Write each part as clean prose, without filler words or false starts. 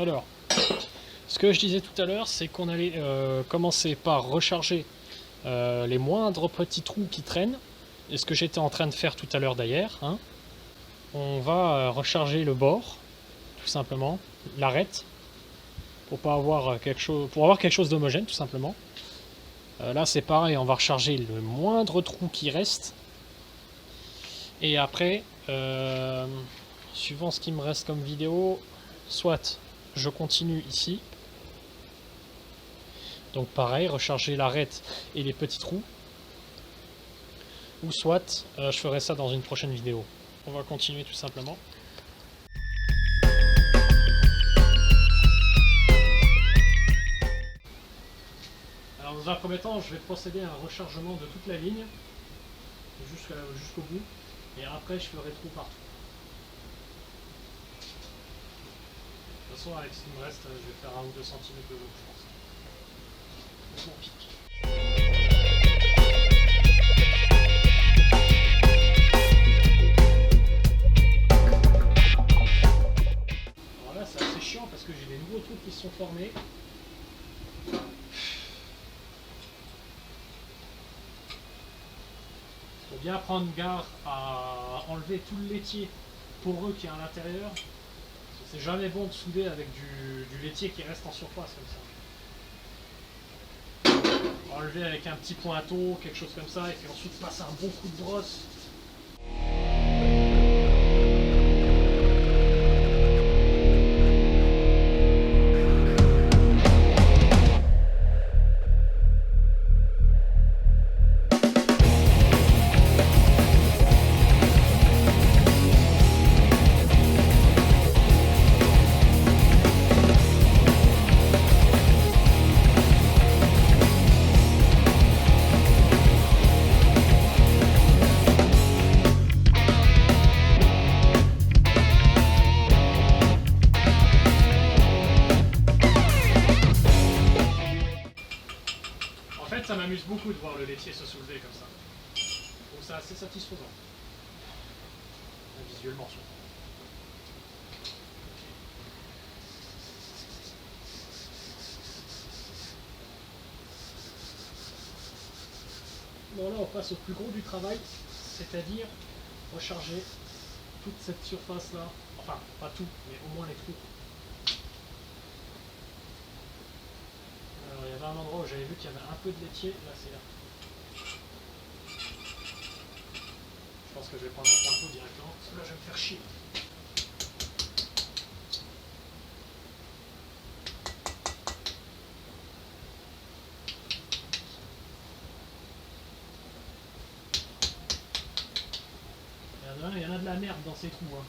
Alors, ce que je disais tout à l'heure, c'est qu'on allait commencer par recharger les moindres petits trous qui traînent. Et ce que j'étais en train de faire tout à l'heure d'ailleurs. Hein. On va recharger le bord, tout simplement, l'arête, pour avoir quelque chose d'homogène, tout simplement. Là, c'est pareil, on va recharger le moindre trou qui reste. Et après, suivant ce qui me reste comme vidéo, soit je continue ici. Donc pareil, recharger l'arête et les petits trous. Ou soit je ferai ça dans une prochaine vidéo. On va continuer tout simplement. Alors dans un premier temps, je vais procéder à un rechargement de toute la ligne jusqu'au bout. Et après, je ferai trou partout. De toute façon, avec ce qui me reste, je vais faire 1 ou 2 cm de long, je pense. Bon, pique. Alors là, c'est assez chiant parce que j'ai des nouveaux trucs qui se sont formés. Il faut bien prendre garde à enlever tout le laitier poreux qui est à l'intérieur. C'est jamais bon de souder avec du laitier qui reste en surface comme ça. Enlever avec un petit pointeau, quelque chose comme ça, et puis ensuite passer un bon coup de brosse. Ça m'amuse beaucoup de voir le laitier se soulever comme ça. Je trouve ça assez satisfaisant. Visuellement surtout. Bon là on passe au plus gros du travail, c'est-à-dire recharger toute cette surface là, enfin pas tout, mais au moins les trous. Alors il y avait un endroit où j'avais vu qu'il y avait un peu de laitier, là c'est là. Je pense que je vais prendre un pointeau directement, parce que là je vais me faire chier. Il y en a de la merde dans ces trous. Hein.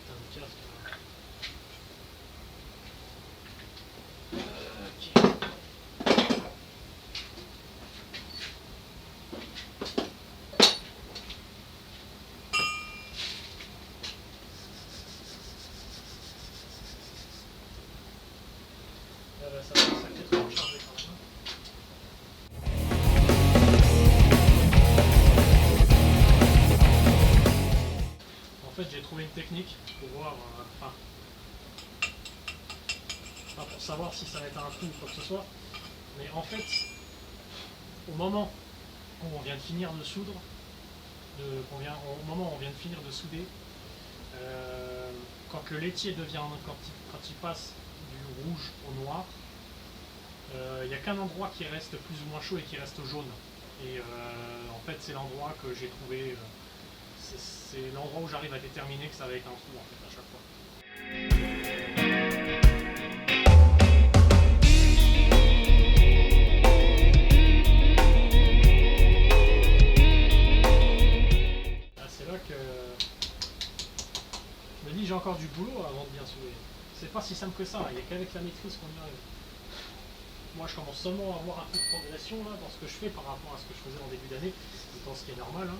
Putain de casque. Ça va sacrément chargé quand même. En fait, j'ai trouvé une technique pour voir, pas pour savoir si ça va être un trou ou quoi que ce soit, mais en fait, au moment où on vient de finir de soudre, au moment où on vient de finir de souder, quand le laitier devient, quand il passe du rouge au noir, il n'y a qu'un endroit qui reste plus ou moins chaud et qui reste jaune. Et en fait, c'est l'endroit que j'ai trouvé. C'est l'endroit où j'arrive à déterminer que ça va être un trou en fait à chaque fois. C'est là que je me dis j'ai encore du boulot avant de bien souder. C'est pas si simple que ça, il n'y a qu'avec la maîtrise qu'on y arrive. Moi je commence seulement à avoir un peu de progression là, dans ce que je fais par rapport à ce que je faisais en début d'année, étant ce qui est normal. Hein.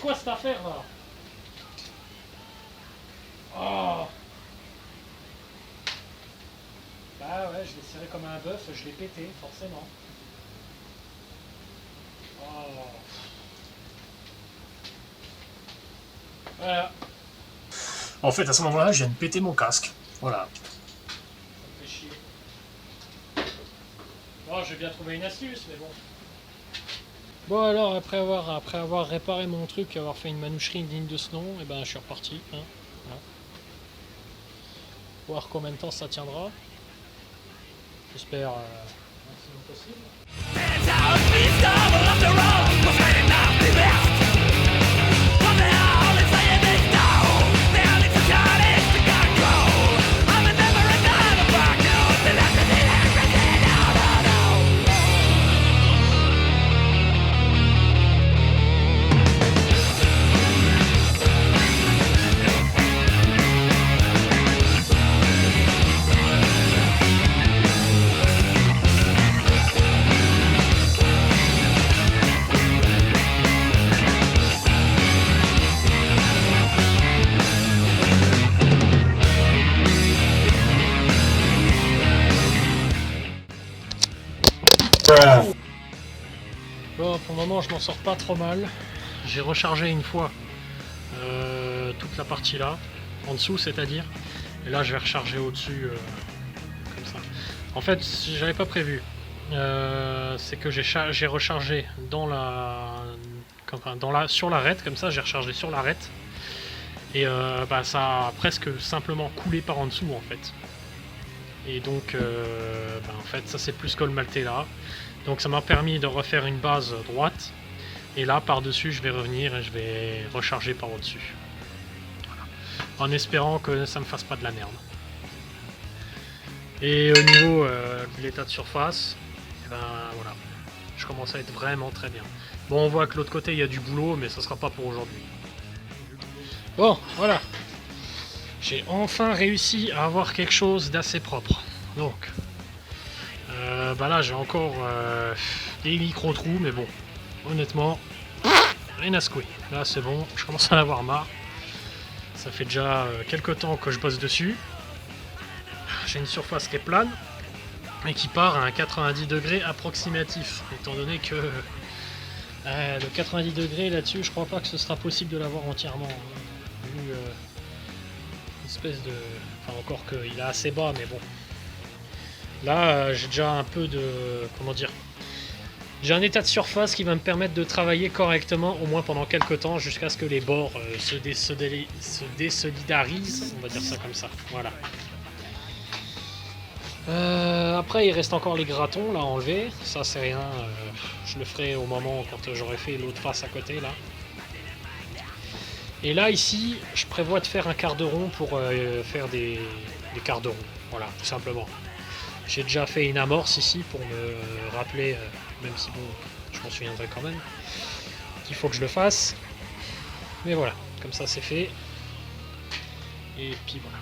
quoi cette affaire là? Oh. Bah ouais, je l'ai serré comme un bœuf, je l'ai pété, forcément. Oh. Voilà. En fait, à ce moment-là, je viens de péter mon casque. Voilà. Ça me fait chier. Bon, j'ai bien trouvé une astuce, mais bon. Bon alors, après avoir réparé mon truc, avoir fait une manoucherie digne de ce nom, et ben je suis reparti. Hein. Voilà. Voir combien de temps ça tiendra. J'espère maximum possible. Bon, pour le moment, je m'en sors pas trop mal. J'ai rechargé une fois toute la partie là, en dessous, c'est-à-dire. Et là, je vais recharger au-dessus, comme ça. En fait, j'avais pas prévu. C'est que j'ai rechargé sur l'arête, comme ça, j'ai rechargé sur l'arête. Et bah, ça a presque simplement coulé par en dessous, en fait. Et donc, bah, en fait, ça c'est plus colmaté là. Donc ça m'a permis de refaire une base droite. Et là, par-dessus, je vais revenir et je vais recharger par au-dessus. Voilà. En espérant que ça me fasse pas de la merde. Et au niveau de l'état de surface, et ben voilà, je commence à être vraiment très bien. Bon, on voit que de l'autre côté, il y a du boulot, mais ça sera pas pour aujourd'hui. Bon, voilà. J'ai enfin réussi à avoir quelque chose d'assez propre. Donc, bah là j'ai encore des micro-trous, mais bon, honnêtement, rien à secouer. Là c'est bon, je commence à en avoir marre. Ça fait déjà quelques temps que je bosse dessus. J'ai une surface qui est plane et qui part à un 90 degrés approximatif, étant donné que le 90 degrés là-dessus, je crois pas que ce sera possible de l'avoir entièrement. Vu espèce de... Enfin encore qu'il est assez bas, mais bon. Là, j'ai déjà un peu de... Comment dire? J'ai un état de surface qui va me permettre de travailler correctement, au moins pendant quelques temps, jusqu'à ce que les bords se désolidarisent. On va dire ça comme ça. Voilà. Après, il reste encore les gratons là à enlever. Ça, c'est rien. Je le ferai au moment quand j'aurai fait l'autre face à côté là. Et là, ici, je prévois de faire un quart de rond pour faire des quarts de rond. Voilà, tout simplement. J'ai déjà fait une amorce ici pour me rappeler, même si bon, je m'en souviendrai quand même, qu'il faut que je le fasse. Mais voilà, comme ça c'est fait. Et puis voilà.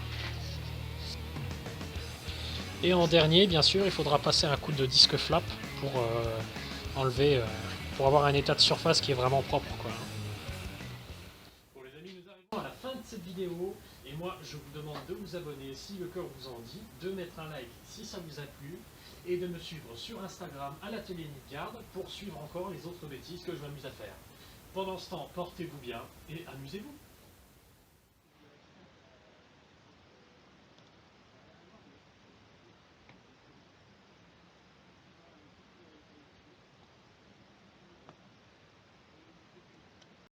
Et en dernier, bien sûr, il faudra passer un coup de disque flap pour enlever, pour avoir un état de surface qui est vraiment propre, quoi. Bon les amis, nous arrivons à la fin de cette vidéo. Et moi, je vous demande de vous abonner si le cœur vous en dit, de mettre un like si ça vous a plu, et de me suivre sur Instagram à l'atelier Nidgard pour suivre encore les autres bêtises que je m'amuse à faire. Pendant ce temps, portez-vous bien et amusez-vous.